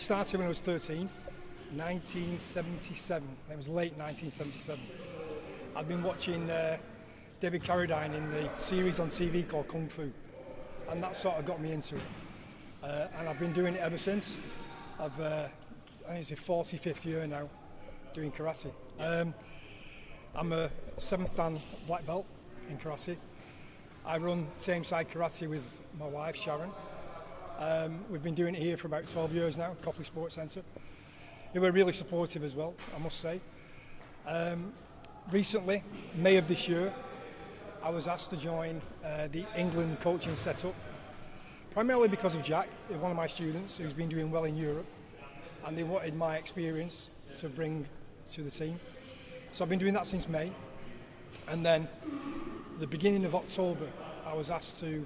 started when I was 13, 1977. It was late 1977. I'd been watching David Carradine in the series on TV called Kung Fu, and that sort of got me into it. And I've been doing it ever since. I think it's the 45th year now doing karate. I'm a 7th dan black belt in karate. I run same side karate with my wife Sharon. We've been doing it here for about 12 years now, Copley Sports Centre. They were really supportive as well, I must say. Recently, May of this year, I was asked to join the England coaching setup, primarily because of Jack, one of my students who's been doing well in Europe, and they wanted my experience to bring to the team. So I've been doing that since May, and then the beginning of October, I was asked to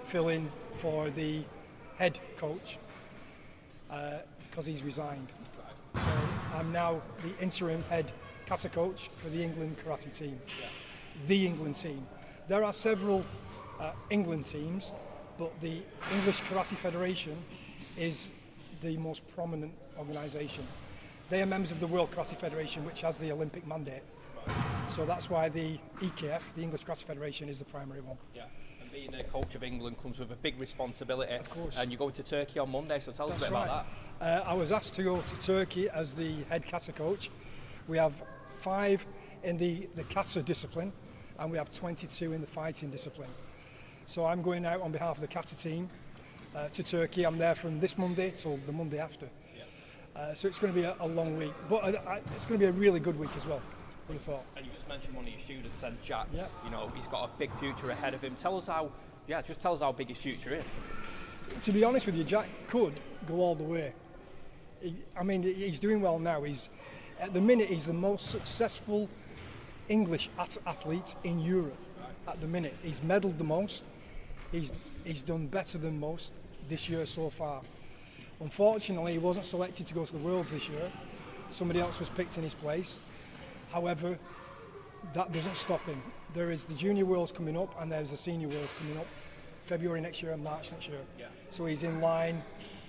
fill in for the head coach because he's resigned. So I'm now the interim head kata coach for the England karate team, the England team. There are several England teams, but the English Karate Federation is the most prominent organisation. They are members of the World Karate Federation, which has the Olympic mandate. So that's why the EKF, the English Karate Federation, is the primary one. Yeah, and being a coach of England comes with a big responsibility. Of course. And you're going to Turkey on Monday, so tell us a bit about that. I was asked to go to Turkey as the head kata coach. We have 5 in the kata discipline, and we have 22 in the fighting discipline. So I'm going out on behalf of the kata team to Turkey. I'm there from this Monday till the Monday after. So it's going to be a long week, but it's going to be a really good week as well, I would have thought. And you just mentioned one of your students, and Jack, yeah. You know, he's got a big future ahead of him. Tell us how big his future is. To be honest with you, Jack could go all the way. He's doing well now. At the minute, he's the most successful English athlete in Europe. At the minute, he's medalled the most. He's done better than most this year so far. Unfortunately, he wasn't selected to go to the Worlds this year. Somebody else was picked in his place. However, that doesn't stop him. There is the Junior Worlds coming up, and there's the Senior Worlds coming up, February next year and March next year. Yeah. So he's in line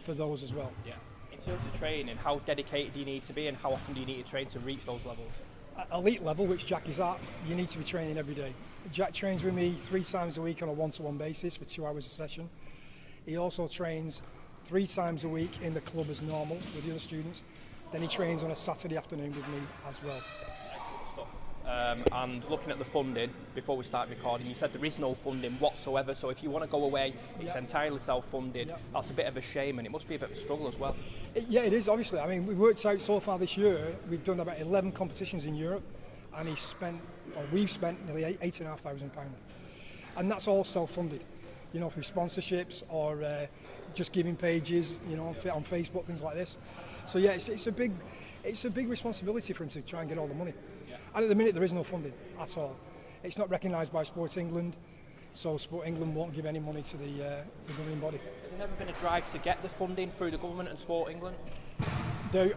for those as well. Yeah. In terms of training, how dedicated do you need to be, and how often do you need to train to reach those levels? At elite level, which Jack is at, you need to be training every day. Jack trains with me 3 times a week on a one-to-one basis for 2 hours a session. He also trains 3 times a week in the club as normal with the other students. Then he trains on a Saturday afternoon with me as well. Excellent stuff. And looking at the funding, before we start recording, you said there is no funding whatsoever, so if you want to go away, it's entirely self-funded. That's a bit of a shame, and it must be a bit of a struggle as well. Yeah, it is, obviously. We worked out so far this year, we've done about 11 competitions in Europe, and we've spent nearly £8,500. And that's all self-funded, through sponsorships or just giving pages, on Facebook, things like this. So yeah, it's a big responsibility for him to try and get all the money. Yeah. And at the minute there is no funding at all. It's not recognised by Sport England, so Sport England won't give any money to the governing body. Has there never been a drive to get the funding through the government and Sport England?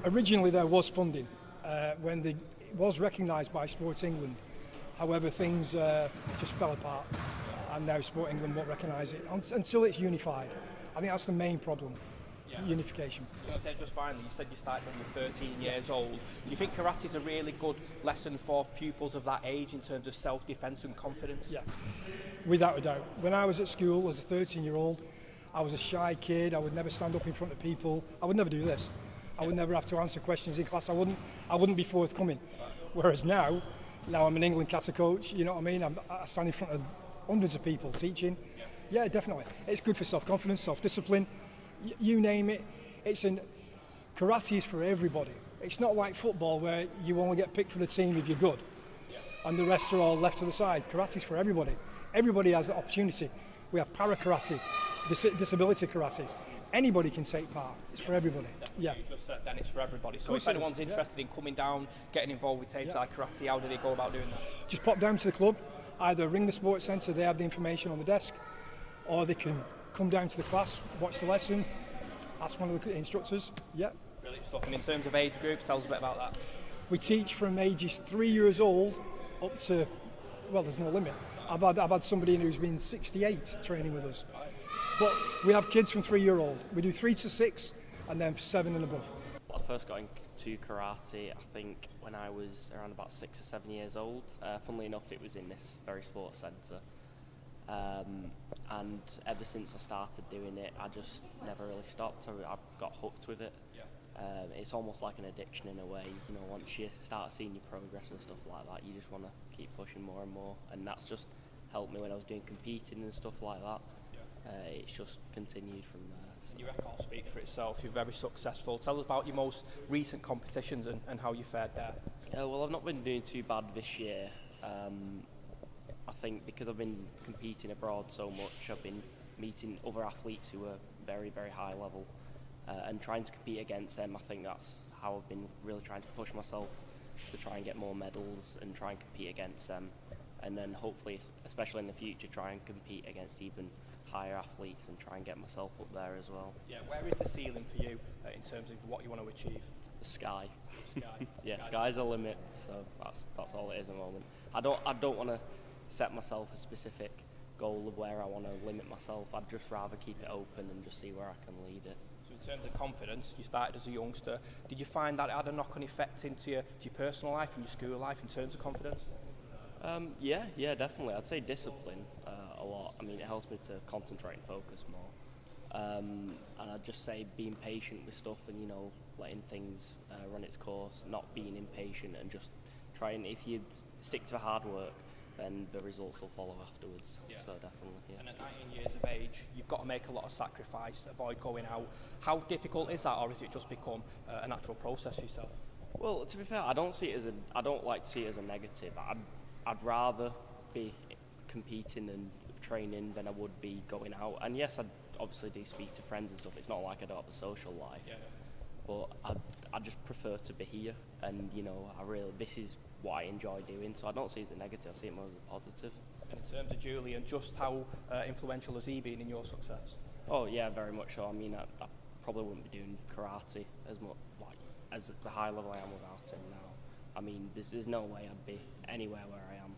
Originally there was funding when it was recognised by Sport England. However, things just fell apart, and now Sport England won't recognise it until it's unified. I think that's the main problem. Yeah. Unification. Just finally, you said you started when you were 13 years old. Do you think karate is a really good lesson for pupils of that age in terms of self-defence and confidence? Yeah, without a doubt. When I was at school as a 13-year-old, I was a shy kid. I would never stand up in front of people. I would never do this. I would never have to answer questions in class. I wouldn't be forthcoming. Whereas now I'm an England kata coach. You know what I mean? I stand in front of hundreds of people teaching. Yeah, definitely. It's good for self-confidence, self-discipline. You name it. Karate is for everybody. It's not like football where you only get picked for the team if you're good, and the rest are all left to the side. Karate is for everybody. Everybody has the opportunity. We have para karate, disability karate. Anybody can take part. It's for everybody. Yeah. You just said then it's for everybody. So if anyone's interested in coming down, getting involved with Tameside Karate, how do they go about doing that? Just pop down to the club. Either ring the sports centre, they have the information on the desk, or they can come down to the class, watch the lesson, ask one of the instructors. Yeah. Brilliant stuff. And in terms of age groups, tell us a bit about that. We teach from ages 3 years old up to, well, there's no limit. I've had somebody who's been 68 training with us. But we have kids from 3-year-old. We do 3 to 6 and then 7 and above. I first got into karate, I think, when I was around about 6 or 7 years old. Funnily enough, it was in this very sports centre. And ever since I started doing it, I just never really stopped. I got hooked with it. It's almost like an addiction in a way. You know, once you start seeing your progress and stuff like that, you just want to keep pushing more and more. And that's just helped me when I was doing competing and stuff like that. It's just continued from there. So. Your record speaks for itself. You're very successful. Tell us about your most recent competitions and how you fared there. Well, I've not been doing too bad this year. I think because I've been competing abroad so much, I've been meeting other athletes who are very, very high level and trying to compete against them. I think that's how I've been really trying to push myself to try and get more medals and try and compete against them. And then hopefully, especially in the future, try and compete against even higher athletes and try and get myself up there as well. Yeah, where is the ceiling for you in terms of what you want to achieve? The sky. Sky. Yeah, sky's the limit. So that's all it is at the moment. I don't want to set myself a specific goal of where I want to limit myself. I'd just rather keep it open and just see where I can lead it. So in terms of confidence, you started as a youngster. Did you find that it had a knock-on effect into your personal life and your school life in terms of confidence? Yeah, definitely. I'd say discipline a lot. I mean, it helps me to concentrate and focus more. And I'd just say being patient with stuff and, you know, letting things run its course, not being impatient and just trying, if you stick to the hard work, then the results will follow afterwards. Yeah. So definitely, yeah. And at 19 years of age, you've got to make a lot of sacrifice, avoid going out. How difficult is that, or has it just become a natural process for yourself? Well, to be fair, I don't like to see it as a negative. I'd rather be competing and training than I would be going out. And yes, I obviously do speak to friends and stuff. It's not like I don't have a social life. Yeah. But I just prefer to be here, and you know, this is what I enjoy doing. So I don't see it as a negative. I see it more as a positive. And in terms of Julian, just how influential has he been in your success? Oh yeah, very much so. I mean, I probably wouldn't be doing karate as much as at the high level I am without him now. I mean, there's no way I'd be anywhere where I am,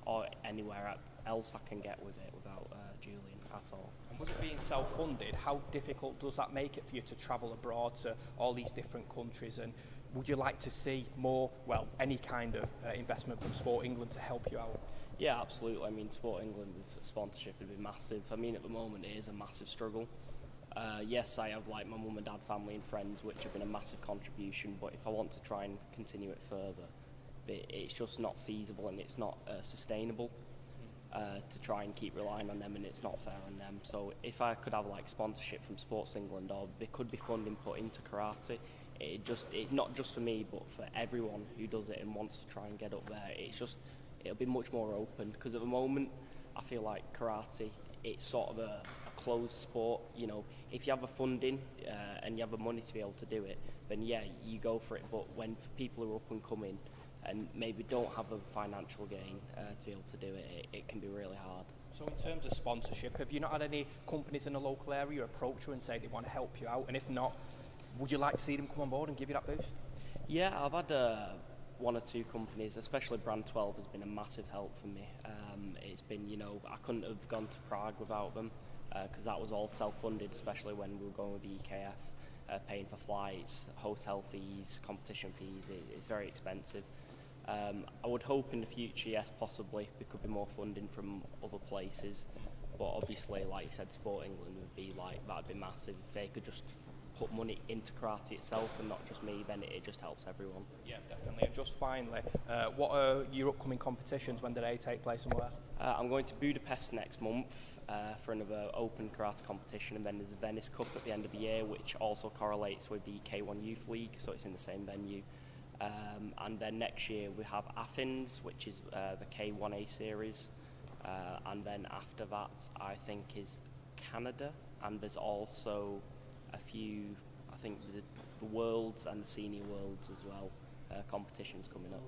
or anywhere else I can get with it without Julian at all. And with it being self-funded, how difficult does that make it for you to travel abroad to all these different countries? And would you like to see more, any kind of investment from Sport England to help you out? Yeah, absolutely. I mean, Sport England with sponsorship would be massive. I mean, at the moment it is a massive struggle. Yes, I have like my mum and dad, family and friends, which have been a massive contribution, but if I want to try and continue it further, it's just not feasible and it's not sustainable to try and keep relying on them, and it's not fair on them. So if I could have like sponsorship from Sports England, or there could be funding put into karate, it not just for me but for everyone who does it and wants to try and get up there, it'll be much more open, because at the moment I feel like karate, it's sort of a closed sport. You know, if you have the funding and you have the money to be able to do it, then yeah, you go for it. But when people are up and coming and maybe don't have the financial gain to be able to do it, it can be really hard. So in terms of sponsorship, have you not had any companies in the local area approach you and say they want to help you out? And if not, would you like to see them come on board and give you that boost? Yeah, I've had one or two companies, especially Brand 12 has been a massive help for me. It's been, you know, I couldn't have gone to Prague without them, because that was all self-funded, especially when we were going with the EKF, paying for flights, hotel fees, competition fees. It's very expensive. I would hope in the future, yes, possibly there could be more funding from other places, but obviously, like you said, Sport England would be that'd be massive. If they could just put money into karate itself and not just me, then it just helps everyone. Yeah, definitely. And just finally, what are your upcoming competitions? When do they take place and where? I'm going to Budapest next month for another open karate competition, and then there's a Venice Cup at the end of the year, which also correlates with the K1 Youth League, so it's in the same venue. And then next year we have Athens, which is the K1A series, and then after that I think is Canada, and there's also a few, I think the Worlds and the Senior Worlds as well, competitions coming up.